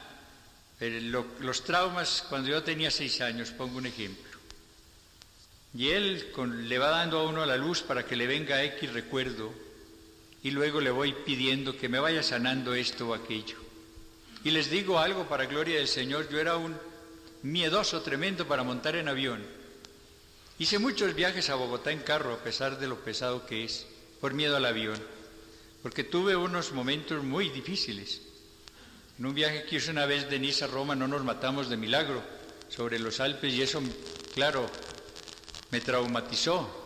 Speaker 1: los traumas cuando yo tenía 6 años, pongo un ejemplo. Y Él le va dando a uno la luz para que le venga X recuerdo, y luego le voy pidiendo que me vaya sanando esto o aquello. Y les digo algo para gloria del Señor, yo era un miedoso tremendo para montar en avión. Hice muchos viajes a Bogotá en carro, a pesar de lo pesado que es, por miedo al avión, porque tuve unos momentos muy difíciles. En un viaje que hice una vez de Niza a Roma no nos matamos de milagro sobre los Alpes y eso, claro, me traumatizó.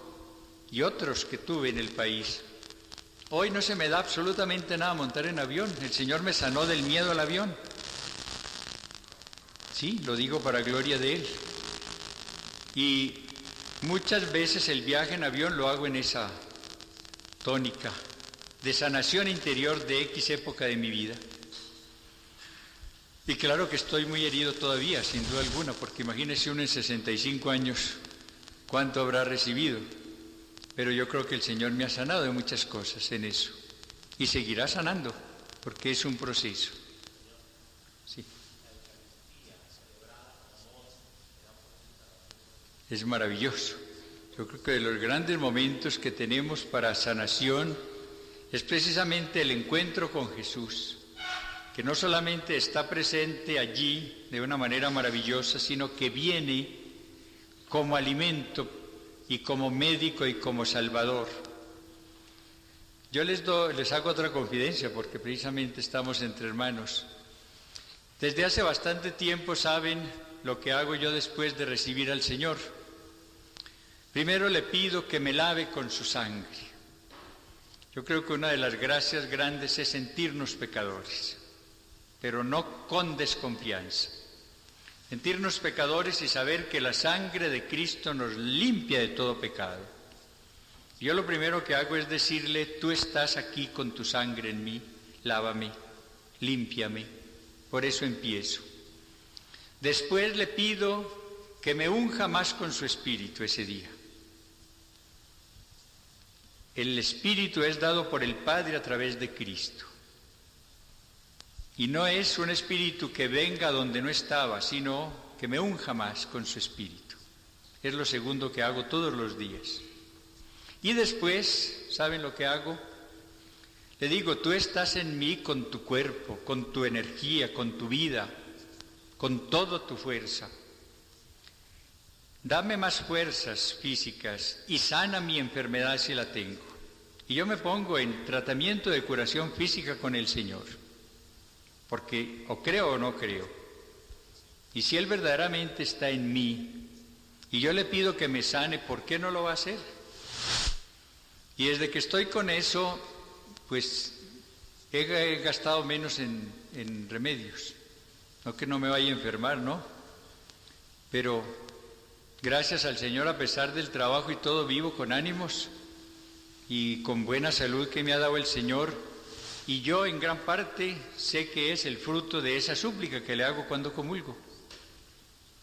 Speaker 1: Y otros que tuve en el país. Hoy no se me da absolutamente nada montar en avión. El Señor me sanó del miedo al avión. Sí, lo digo para gloria de Él. Y Muchas veces el viaje en avión lo hago en esa tónica de sanación interior de X época de mi vida. Y claro que estoy muy herido todavía, sin duda alguna, porque imagínese uno en 65 años, cuánto habrá recibido. Pero yo creo que el Señor me ha sanado de muchas cosas en eso. Y seguirá sanando, porque es un proceso. Sí. Es maravilloso. Yo creo que de los grandes momentos que tenemos para sanación es precisamente el encuentro con Jesús, que no solamente está presente allí de una manera maravillosa, sino que viene como alimento y como médico y como salvador. Yo les hago otra confidencia, porque precisamente estamos entre hermanos. Desde hace bastante tiempo saben lo que hago yo después de recibir al Señor. Primero le pido que me lave con su sangre. Yo creo que una de las gracias grandes es sentirnos pecadores, pero no con desconfianza. Sentirnos pecadores y saber que la sangre de Cristo nos limpia de todo pecado. Yo lo primero que hago es decirle: tú estás aquí con tu sangre en mí, lávame, límpiame. Por eso empiezo. Después le pido que me unja más con su Espíritu ese día. El Espíritu es dado por el Padre a través de Cristo. Y no es un Espíritu que venga donde no estaba, sino que me unja más con su Espíritu. Es lo segundo que hago todos los días. Y después, ¿saben lo que hago? Le digo: tú estás en mí con tu cuerpo, con tu energía, con tu vida, con toda tu fuerza. Dame más fuerzas físicas y sana mi enfermedad si la tengo. Y yo me pongo en tratamiento de curación física con el Señor, porque o creo o no creo. Y si Él verdaderamente está en mí y yo le pido que me sane, ¿por qué no lo va a hacer? Y desde que estoy con eso, pues he gastado menos en remedios. No que no me vaya a enfermar, ¿no? Pero gracias al Señor, a pesar del trabajo y todo, vivo con ánimos y con buena salud que me ha dado el Señor. Y yo en gran parte sé que es el fruto de esa súplica que le hago cuando comulgo,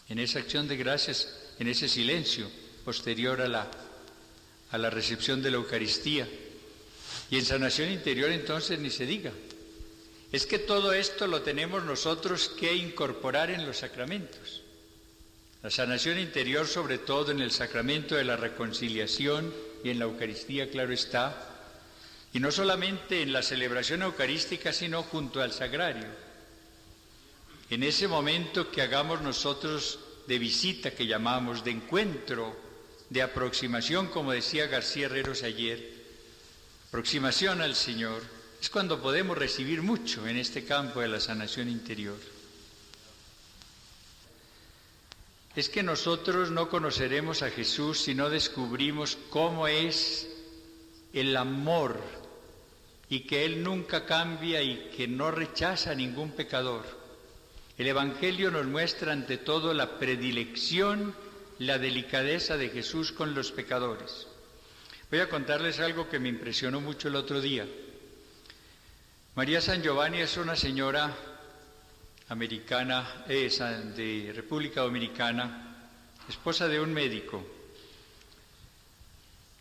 Speaker 1: en esa acción de gracias, en ese silencio posterior a la recepción de la Eucaristía. Y en sanación interior entonces ni se diga. Es que todo esto lo tenemos nosotros que incorporar en los sacramentos. La sanación interior, sobre todo en el sacramento de la reconciliación y en la Eucaristía, claro está. Y no solamente en la celebración eucarística, sino junto al sagrario. En ese momento que hagamos nosotros de visita, que llamamos, de encuentro, de aproximación, como decía García Herreros ayer, aproximación al Señor, es cuando podemos recibir mucho en este campo de la sanación interior. Es que nosotros no conoceremos a Jesús si no descubrimos cómo es el amor y que Él nunca cambia y que no rechaza a ningún pecador. El Evangelio nos muestra ante todo la predilección, la delicadeza de Jesús con los pecadores. Voy a contarles algo que me impresionó mucho el otro día. María San Giovanni es una señora americana, de República Dominicana, esposa de un médico.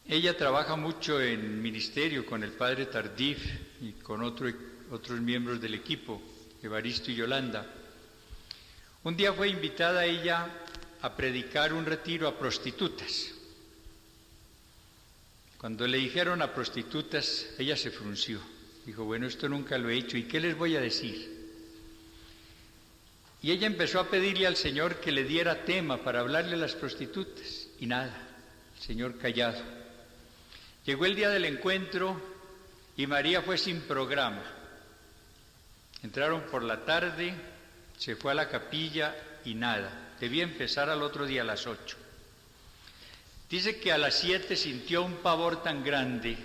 Speaker 1: Ella trabaja mucho en ministerio con el padre Tardif y con otros miembros del equipo, Evaristo y Yolanda. Un día fue invitada ella a predicar un retiro a prostitutas. Cuando le dijeron a prostitutas, ella se frunció. Dijo: bueno, esto nunca lo he hecho, ¿y qué les voy a decir? Y ella empezó a pedirle al Señor que le diera tema para hablarle a las prostitutas, y nada, el Señor callado. Llegó el día del encuentro y María fue sin programa. Entraron por la tarde, se fue a la capilla y nada. Debía empezar al otro día a las 8. Dice que a las 7 sintió un pavor tan grande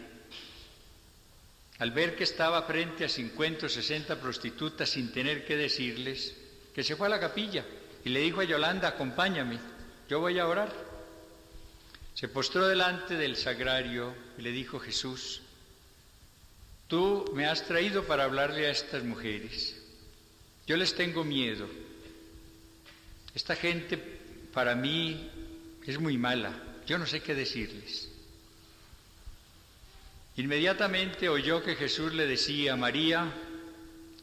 Speaker 1: al ver que estaba frente a 50 o 60 prostitutas sin tener que decirles, que se fue a la capilla y le dijo a Yolanda: acompáñame, yo voy a orar. Se postró delante del sagrario y le dijo: Jesús, tú me has traído para hablarle a estas mujeres. Yo les tengo miedo. Esta gente para mí es muy mala. Yo no sé qué decirles. Inmediatamente oyó que Jesús le decía: María,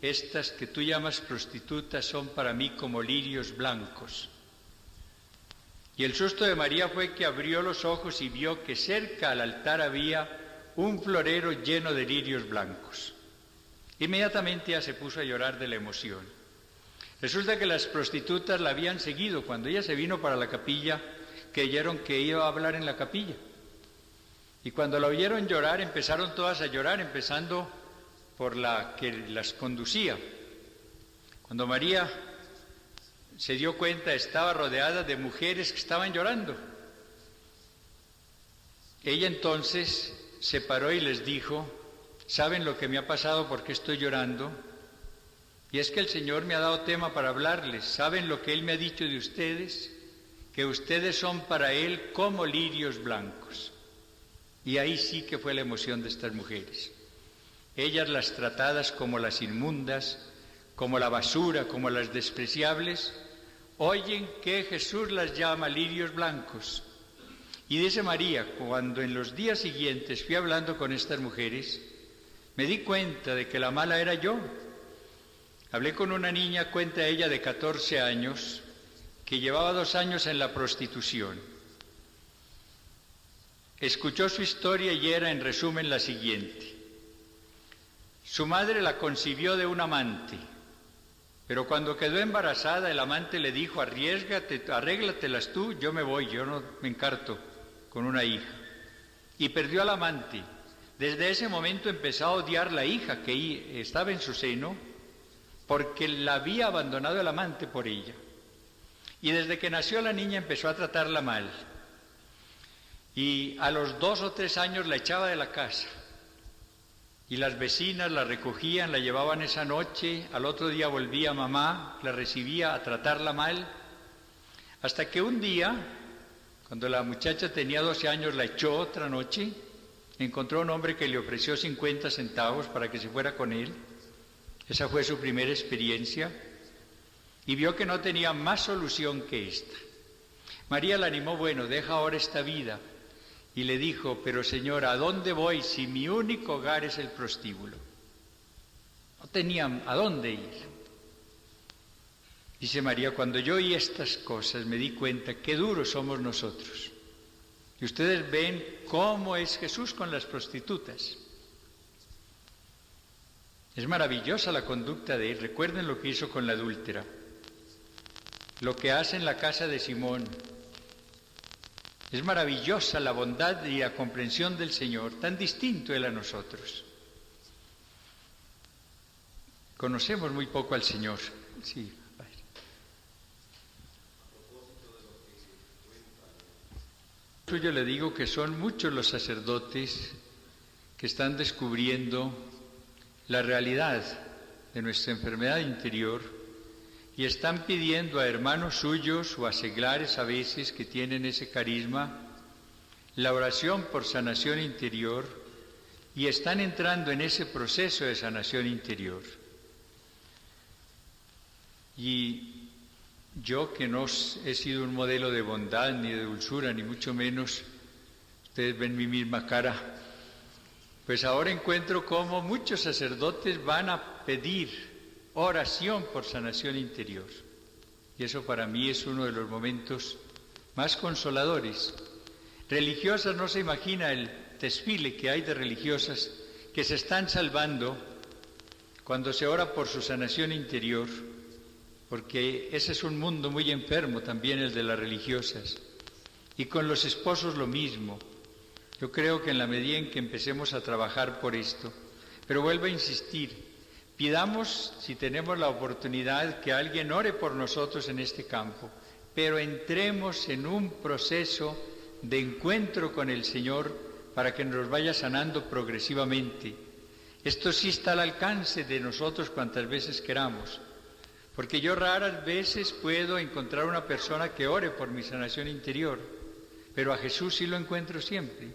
Speaker 1: estas que tú llamas prostitutas son para mí como lirios blancos. Y el susto de María fue que abrió los ojos y vio que cerca al altar había un florero lleno de lirios blancos. Inmediatamente ella se puso a llorar de la emoción. Resulta que las prostitutas la habían seguido. Cuando ella se vino para la capilla, creyeron que iba a hablar en la capilla. Y cuando la oyeron llorar, empezaron todas a llorar, empezando por la que las conducía. Cuando María se dio cuenta, estaba rodeada de mujeres que estaban llorando. Ella entonces se paró y les dijo: ¿saben lo que me ha pasado? ¿Por qué estoy llorando? Y es que el Señor me ha dado tema para hablarles. ¿Saben lo que Él me ha dicho de ustedes? Que ustedes son para Él como lirios blancos. Y ahí sí que fue la emoción de estas mujeres. Ellas, las tratadas como las inmundas, como la basura, como las despreciables, oyen que Jesús las llama lirios blancos. Y dice María: cuando en los días siguientes fui hablando con estas mujeres, me di cuenta de que la mala era yo. Hablé con una niña, cuenta ella, de 14 años, que llevaba 2 años en la prostitución. Escuchó su historia y era, en resumen, la siguiente. Su madre la concibió de un amante, pero cuando quedó embarazada, el amante le dijo: arriésgate, arréglatelas tú, yo me voy, yo no me encarto con una hija. Y perdió al amante. Desde ese momento empezó a odiar la hija que estaba en su seno, porque la había abandonado el amante por ella. Y desde que nació la niña empezó a tratarla mal. Y a los 2 o 3 años la echaba de la casa. Y las vecinas la recogían, la llevaban esa noche, al otro día volvía mamá, la recibía a tratarla mal, hasta que un día, cuando la muchacha tenía 12 años, la echó otra noche, encontró un hombre que le ofreció 50 centavos para que se fuera con él. Esa fue su primera experiencia, y vio que no tenía más solución que esta. María la animó: bueno, deja ahora esta vida. Y le dijo: pero señora, ¿a dónde voy si mi único hogar es el prostíbulo? No tenía a dónde ir. Dice María: cuando yo oí estas cosas me di cuenta qué duros somos nosotros. Y ustedes ven cómo es Jesús con las prostitutas. Es maravillosa la conducta de Él. Recuerden lo que hizo con la adúltera, lo que hace en la casa de Simón. Es maravillosa la bondad y la comprensión del Señor, tan distinto Él a nosotros. Conocemos muy poco al Señor. Sí, padre. Yo le digo que son muchos los sacerdotes que están descubriendo la realidad de nuestra enfermedad interior y están pidiendo a hermanos suyos o a seglares a veces que tienen ese carisma la oración por sanación interior, y están entrando en ese proceso de sanación interior. Y yo, que no he sido un modelo de bondad ni de dulzura, ni mucho menos, ustedes ven mi misma cara, pues ahora encuentro cómo muchos sacerdotes van a pedir oración por sanación interior. Y eso para mí es uno de los momentos más consoladores. Religiosas, no se imagina el desfile que hay de religiosas que se están salvando cuando se ora por su sanación interior, porque ese es un mundo muy enfermo también, el de las religiosas. Y con los esposos lo mismo. Yo creo que en la medida en que empecemos a trabajar por esto, pero vuelvo a insistir, pidamos, si tenemos la oportunidad, que alguien ore por nosotros en este campo, pero entremos en un proceso de encuentro con el Señor para que nos vaya sanando progresivamente. Esto sí está al alcance de nosotros cuantas veces queramos, porque yo raras veces puedo encontrar una persona que ore por mi sanación interior. pero a Jesús sí lo encuentro siempre.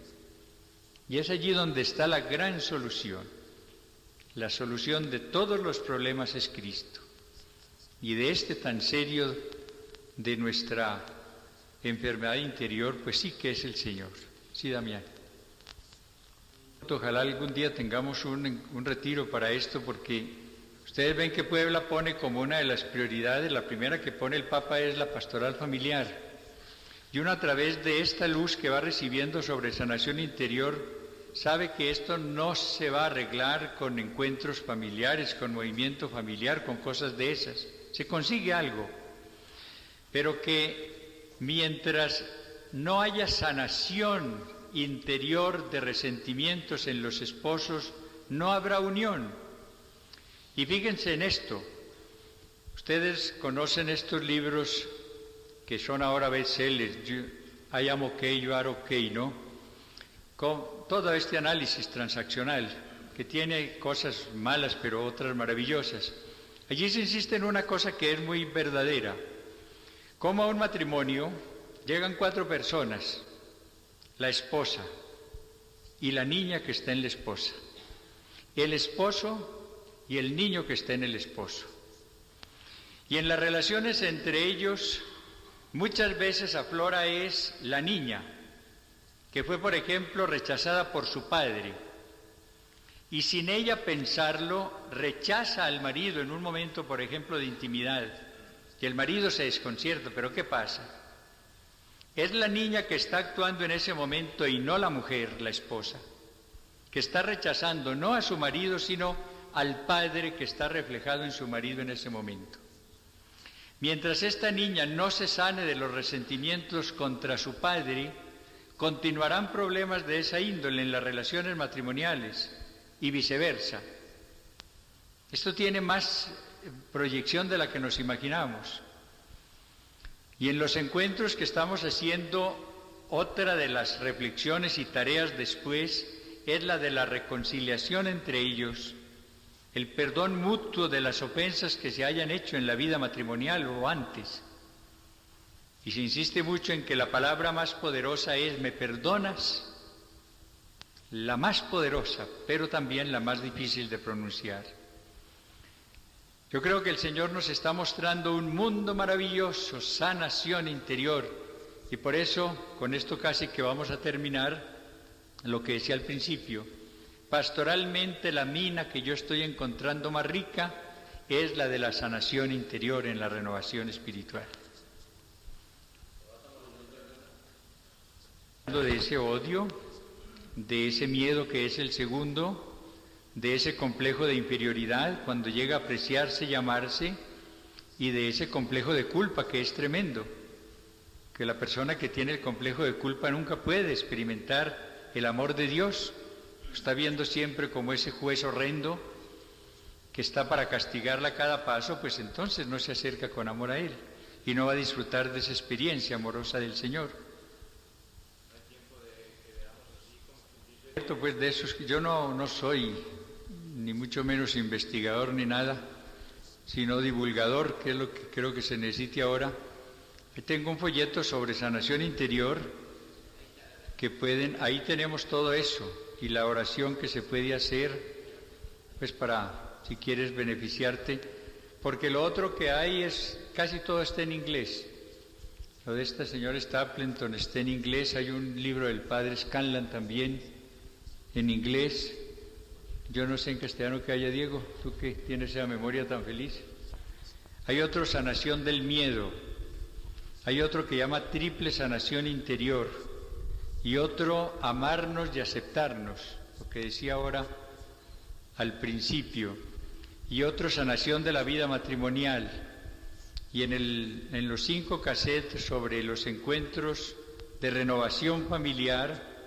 Speaker 1: Y es allí donde está la gran solución. La solución de todos los problemas es Cristo. Y de este tan serio de nuestra enfermedad interior, pues sí que es el Señor. Sí, Damián. Ojalá algún día tengamos un retiro para esto, porque ustedes ven que Puebla pone como una de las prioridades, la primera que pone el Papa es la pastoral familiar. Y uno, a través de esta luz que va recibiendo sobre sanación interior, sabe que esto no se va a arreglar con encuentros familiares, con movimiento familiar, con cosas de esas. Se consigue algo, pero que mientras no haya sanación interior de resentimientos en los esposos, no habrá unión. Y fíjense en esto, ustedes conocen estos libros que son ahora bestsellers, I am okay, you are okay, ¿no? Con todo este análisis transaccional, que tiene cosas malas pero otras maravillosas. Allí se insiste en una cosa que es muy verdadera. Como a un matrimonio llegan 4 personas, la esposa y la niña que está en la esposa, el esposo y el niño que está en el esposo. Y en las relaciones entre ellos muchas veces aflora es la niña, que fue, por ejemplo, rechazada por su padre, y sin ella pensarlo rechaza al marido en un momento, por ejemplo, de intimidad, y el marido se desconcierta. ¿Pero qué pasa? Es la niña que está actuando en ese momento y no la mujer, la esposa, que está rechazando no a su marido, sino al padre que está reflejado en su marido en ese momento. Mientras esta niña no se sane de los resentimientos contra su padre, continuarán problemas de esa índole en las relaciones matrimoniales y viceversa. Esto tiene más proyección de la que nos imaginamos. Y en los encuentros que estamos haciendo, otra de las reflexiones y tareas después es la de la reconciliación entre ellos, el perdón mutuo de las ofensas que se hayan hecho en la vida matrimonial o antes. Y se insiste mucho en que la palabra más poderosa es ¿me perdonas? La más poderosa, pero también la más difícil de pronunciar. Yo creo que el Señor nos está mostrando un mundo maravilloso, sanación interior, y por eso, con esto casi que vamos a terminar, lo que decía al principio, pastoralmente la mina que yo estoy encontrando más rica es la de la sanación interior en la renovación espiritual. De ese odio, de ese miedo que es el segundo, de ese complejo de inferioridad cuando llega a apreciarse y amarse, y de ese complejo de culpa que es tremendo, que la persona que tiene el complejo de culpa nunca puede experimentar el amor de Dios, está viendo siempre como ese juez horrendo que está para castigarla a cada paso, pues entonces no se acerca con amor a Él y no va a disfrutar de esa experiencia amorosa del Señor. Pues de esos, yo no soy ni mucho menos investigador ni nada, sino divulgador, que es lo que creo que se necesite ahora. Y tengo un folleto sobre sanación interior que ahí tenemos todo eso y la oración que se puede hacer, pues para, si quieres beneficiarte, porque lo otro que hay es, casi todo está en inglés. Lo de esta señora Stapleton está en inglés, hay un libro del padre Scanlan también, en inglés. Yo no sé en castellano que haya, Diego, tú que tienes esa memoria tan feliz. Hay otro, sanación del miedo, hay otro que llama triple sanación interior, y otro, amarnos y aceptarnos, lo que decía ahora al principio, y otro, sanación de la vida matrimonial. Y en los 5 cassettes sobre los encuentros de renovación familiar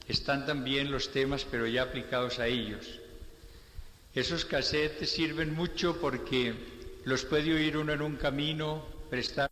Speaker 1: están también los temas, pero ya aplicados a ellos. Esos cassettes sirven mucho porque los puede oír uno en un camino, prestar